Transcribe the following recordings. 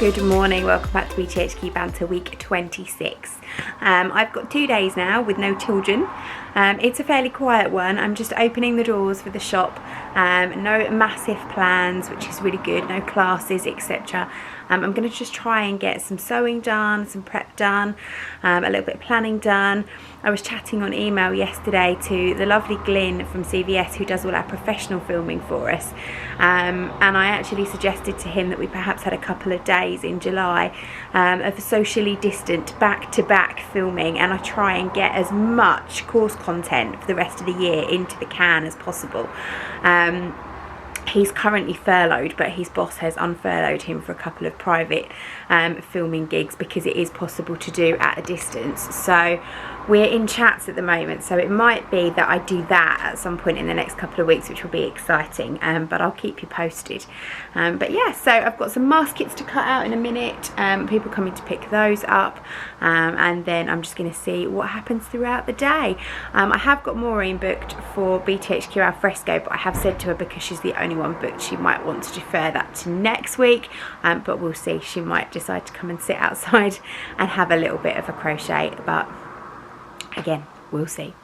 Good morning, welcome back to BTHQ Banter week 26. I've got 2 days now with no children. It's a fairly quiet one. I'm just opening the doors for the shop. No massive plans, which is really good, no classes, etc. I'm going to just try and get some sewing done, some prep done, a little bit of planning done. I was chatting on email yesterday to the lovely Glyn from CVS who does all our professional filming for us, and I actually suggested to him that we perhaps had a couple of days in July of socially distant back-to-back filming, and I try and get as much course content for the rest of the year into the can as possible. He's currently furloughed, but his boss has unfurloughed him for a couple of private filming gigs because it is possible to do at a distance. So we're in chats at the moment, so it might be that I do that at some point in the next couple of weeks, which will be exciting, but I'll keep you posted. But yeah, so I've got some mask kits to cut out in a minute, people coming to pick those up, and then I'm just going to see what happens throughout the day. I have got Maureen booked for BTHQ Alfresco, but I have said to her, because she's the only one booked, she might want to defer that to next week, but we'll see. She might decide to come and sit outside and have a little bit of a crochet, but again, we'll see.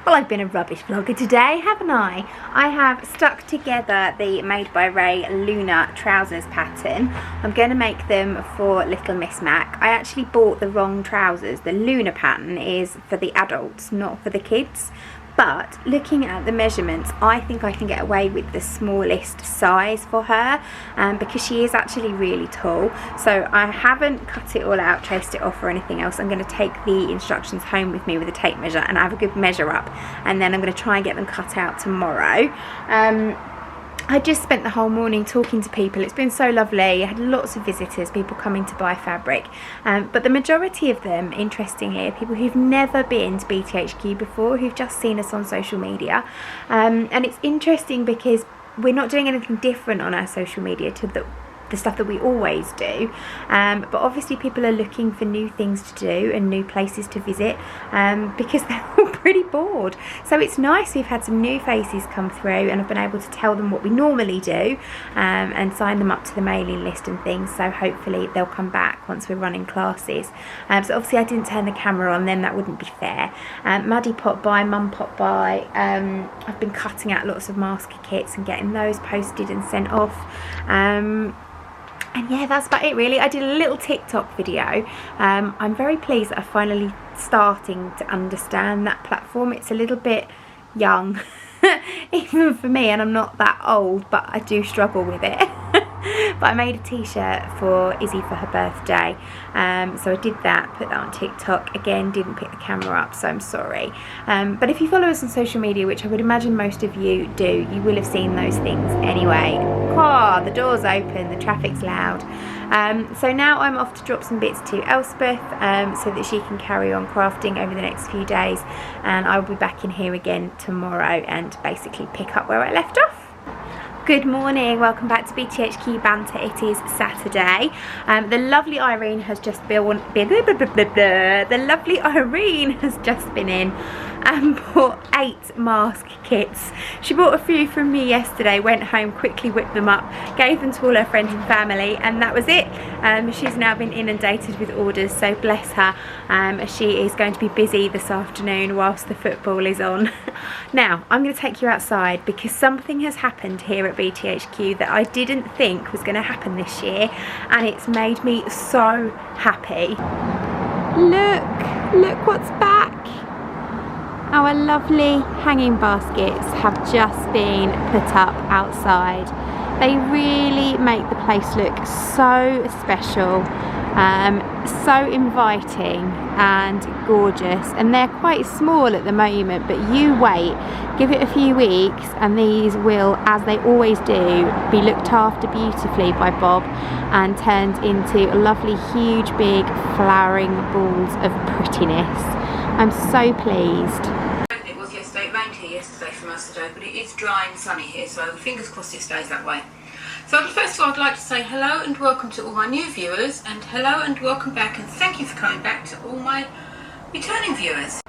Well, I've been a rubbish vlogger today, haven't I? I have stuck together the Made by Ray Luna trousers pattern. I'm going to make them for little Miss Mac. I actually bought the wrong trousers. The Luna pattern is for the adults, not for the kids. But looking at the measurements, I think I can get away with the smallest size for her, because she is actually really tall. So I haven't cut it all out, traced it off or anything else. I'm going to take the instructions home with me with a tape measure and have a good measure up, and then I'm going to try and get them cut out tomorrow. I just spent the whole morning talking to people. It's been so lovely. I had lots of visitors, people coming to buy fabric, but the majority of them, interestingly, are people who've never been to BTHQ before, who've just seen us on social media, and it's interesting because we're not doing anything different on our social media to the stuff that we always do, but obviously people are looking for new things to do and new places to visit, because they're all pretty bored. So it's nice we've had some new faces come through, and I've been able to tell them what we normally do, and sign them up to the mailing list and things, so hopefully they'll come back once we're running classes. So obviously I didn't turn the camera on then, that wouldn't be fair. Maddie popped by, Mum popped by. I've been cutting out lots of mask kits and getting those posted and sent off. And yeah, that's about it really. I did a little TikTok video. I'm very pleased that I'm finally starting to understand that platform. It's a little bit young, even for me, and I'm not that old, but I do struggle with it. But I made a t-shirt for Izzy for her birthday, so I did that, put that on TikTok. Again, didn't pick the camera up, so I'm sorry. But if you follow us on social media, which I would imagine most of you do, you will have seen those things anyway. The door's open, the traffic's loud. So now I'm off to drop some bits to Elspeth, so that she can carry on crafting over the next few days, and I will be back in here again tomorrow and basically pick up where I left off. Good morning, welcome back to BTHQ Banter. It is Saturday. The lovely Irene has just been in and bought 8 mask kits. She bought a few from me yesterday, went home, quickly whipped them up, gave them to all her friends and family, and that was it. She's now been inundated with orders, so bless her. She is going to be busy this afternoon whilst the football is on. Now, I'm going to take you outside because something has happened here at BTHQ that I didn't think was going to happen this year, and it's made me so happy. Look what's back. Our lovely hanging baskets have just been put up outside. They really make the place look so special, so inviting and gorgeous, and they're quite small at the moment, but you wait, give it a few weeks and these will, as they always do, be looked after beautifully by Bob and turned into lovely huge big flowering balls of prettiness. I'm so pleased. It was yesterday, it rained here yesterday for most of the day, but it is dry and sunny here, so fingers crossed it stays that way. So first of all, I'd like to say hello and welcome to all my new viewers, and hello and welcome back, and thank you for coming back to all my returning viewers.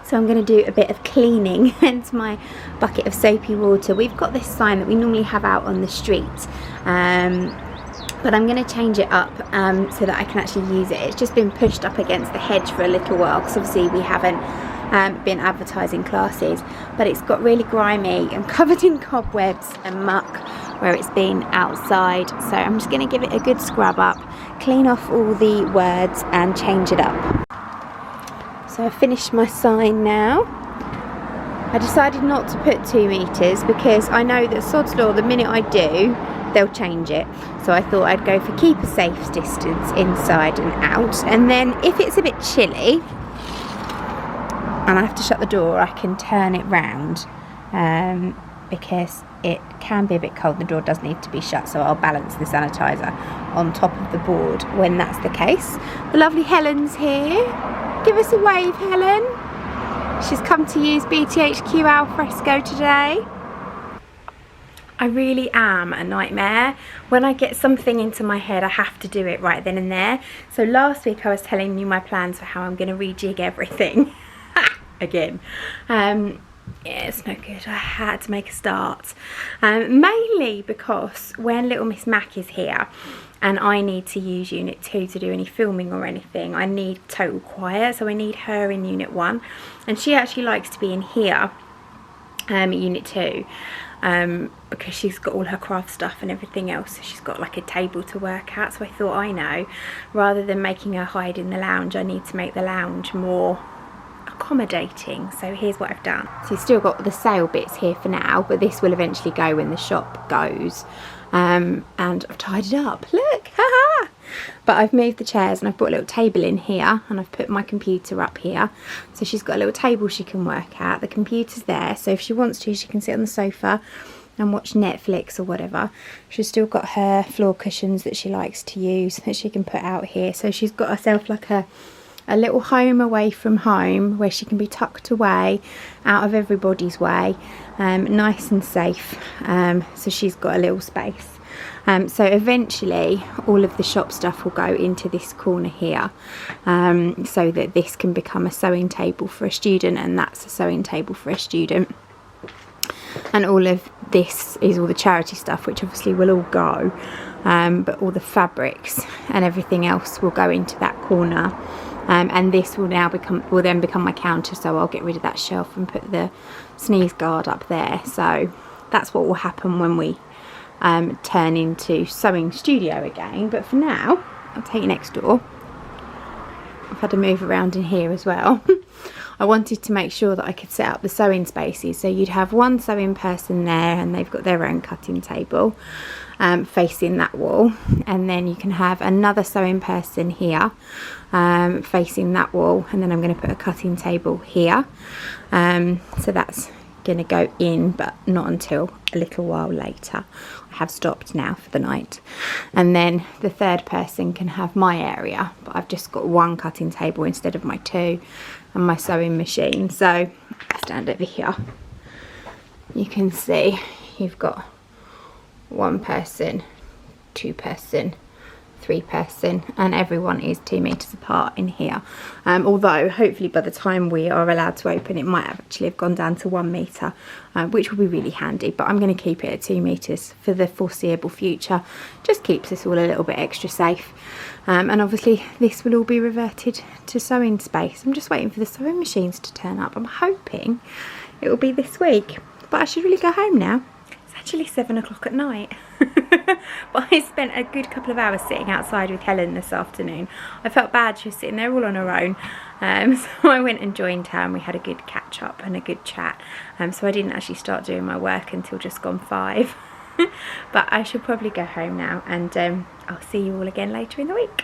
So I'm going to do a bit of cleaning, hence my bucket of soapy water. We've got this sign that we normally have out on the street, but I'm going to change it up so that I can actually use it. It's just been pushed up against the hedge for a little while because obviously we haven't been advertising classes, but it's got really grimy and covered in cobwebs and muck where it's been outside. So I'm just going to give it a good scrub up, clean off all the words and change it up. So I finished my sign now. I decided not to put 2 metres because I know that sod's law, the minute I do, they'll change it. So I thought I'd go for keep a safe distance inside and out, and then if it's a bit chilly and I have to shut the door, I can turn it round because it can be a bit cold. The door does need to be shut, so I'll balance the sanitizer on top of the board when that's the case. The lovely Helen's here. Give us a wave, Helen. She's come to use BTHQ Alfresco today. I really am a nightmare. When I get something into my head, I have to do it right then and there. So last week I was telling you my plans for how I'm going to rejig everything. Again. Yeah, it's no good. I had to make a start. Mainly because when little Miss Mac is here and I need to use Unit 2 to do any filming or anything, I need total quiet. So I need her in Unit 1. And she actually likes to be in here, Unit 2. Because she's got all her craft stuff and everything else, so she's got like a table to work at. So I thought, I know, rather than making her hide in the lounge, I need to make the lounge more accommodating. So here's what I've done. So you've still got the sale bits here for now, but this will eventually go when the shop goes. And I've tidied up, look, haha. But I've moved the chairs and I've put a little table in here, and I've put my computer up here. So she's got a little table she can work at. The computer's there, so if she wants to, she can sit on the sofa and watch Netflix or whatever. She's still got her floor cushions that she likes to use that she can put out here. So she's got herself like a little home away from home where she can be tucked away out of everybody's way, nice and safe. So she's got a little space. So eventually all of the shop stuff will go into this corner here, so that this can become a sewing table for a student, and that's a sewing table for a student. And all of this is all the charity stuff, which obviously will all go, but all the fabrics and everything else will go into that corner. And this will then become my counter, so I'll get rid of that shelf and put the sneeze guard up there. So that's what will happen when we turn into sewing studio again. But for now, I'll take you next door. I've had to move around in here as well. I wanted to make sure that I could set up the sewing spaces, so you'd have one sewing person there and they've got their own cutting table facing that wall, and then you can have another sewing person here facing that wall, and then I'm going to put a cutting table here. So that's going to go in, but not until a little while later. I have stopped now for the night, and then the third person can have my area, but I've just got one cutting table instead of my 2 and my sewing machine. So I stand over here, you can see you've got 1 person, 2 person, 3 person, and everyone is 2 meters apart in here. Although hopefully by the time we are allowed to open, it might actually have gone down to 1 meter, which will be really handy. But I'm going to keep it at 2 meters for the foreseeable future. Just keeps us all a little bit extra safe. And obviously this will all be reverted to sewing space. I'm just waiting for the sewing machines to turn up. I'm hoping it will be this week, but I should really go home now. Actually 7 o'clock at night. But I spent a good couple of hours sitting outside with Helen this afternoon. I felt bad, she was sitting there all on her own, so I went and joined her and we had a good catch up and a good chat. So I didn't actually start doing my work until just gone 5. But I should probably go home now, and I'll see you all again later in the week.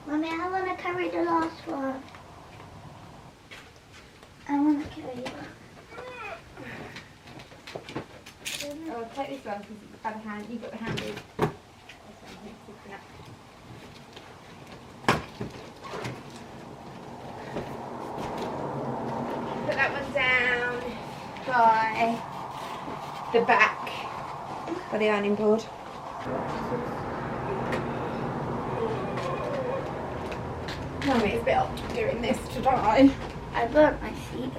Mommy, I want to carry the last one. I want to carry it. Oh, take this one because it's by the hand. You've got the handle. by the back, by the ironing board. Mummy, it's a bit hot doing this today. I burnt my feet.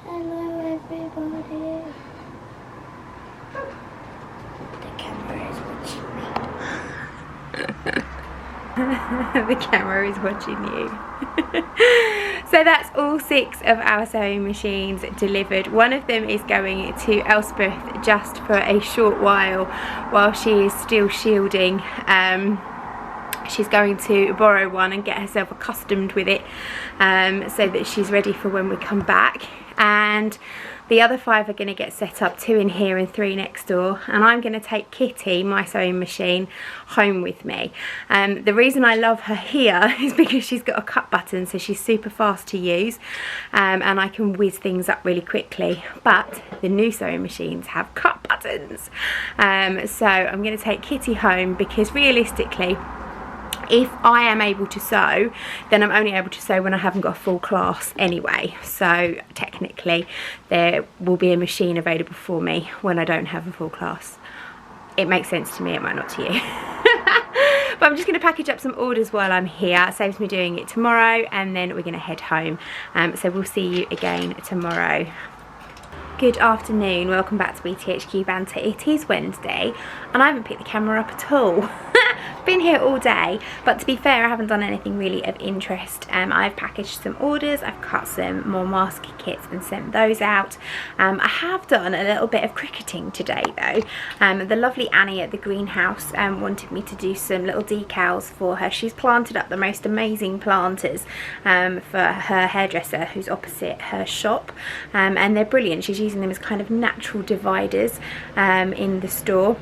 Hello everybody. The camera is watching me. The camera is watching you. So that's all 6 of our sewing machines delivered. One of them is going to Elspeth just for a short while she is still shielding. She's going to borrow one and get herself accustomed with it, so that she's ready for when we come back. And the other 5 are going to get set up, 2 in here and 3 next door, and I'm going to take Kitty, my sewing machine, home with me. The reason I love her here is because she's got a cut button, so she's super fast to use, and I can whiz things up really quickly. But the new sewing machines have cut buttons, so I'm going to take Kitty home, because realistically, if I am able to sew, then I'm only able to sew when I haven't got a full class anyway. So technically there will be a machine available for me when I don't have a full class. It makes sense to me, it might not to you. But I'm just going to package up some orders while I'm here. It saves me doing it tomorrow, and then we're going to head home. So we'll see you again tomorrow. Good afternoon, welcome back to BTHQ Banter. It is Wednesday and I haven't picked the camera up at all. Been here all day, but to be fair, I haven't done anything really of interest. I've packaged some orders, I've cut some more mask kits and sent those out. I have done a little bit of cricketing today though. The lovely Annie at the greenhouse wanted me to do some little decals for her. She's planted up the most amazing planters for her hairdresser who's opposite her shop, and they're brilliant. She's using them as kind of natural dividers in the store.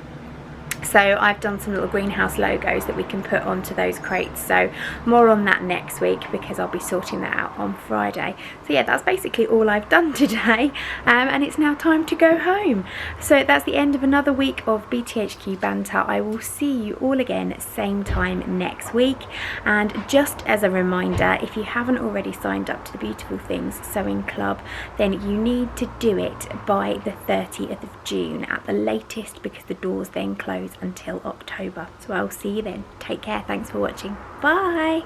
So I've done some little greenhouse logos that we can put onto those crates. So more on that next week, because I'll be sorting that out on Friday. So yeah, that's basically all I've done today, and it's now time to go home. So that's the end of another week of BTHQ Banter. I will see you all again same time next week. And just as a reminder, if you haven't already signed up to the Beautiful Things Sewing Club, then you need to do it by the 30th of June at the latest, because the doors then close until October. So I'll see you then. Take care. Thanks for watching. Bye.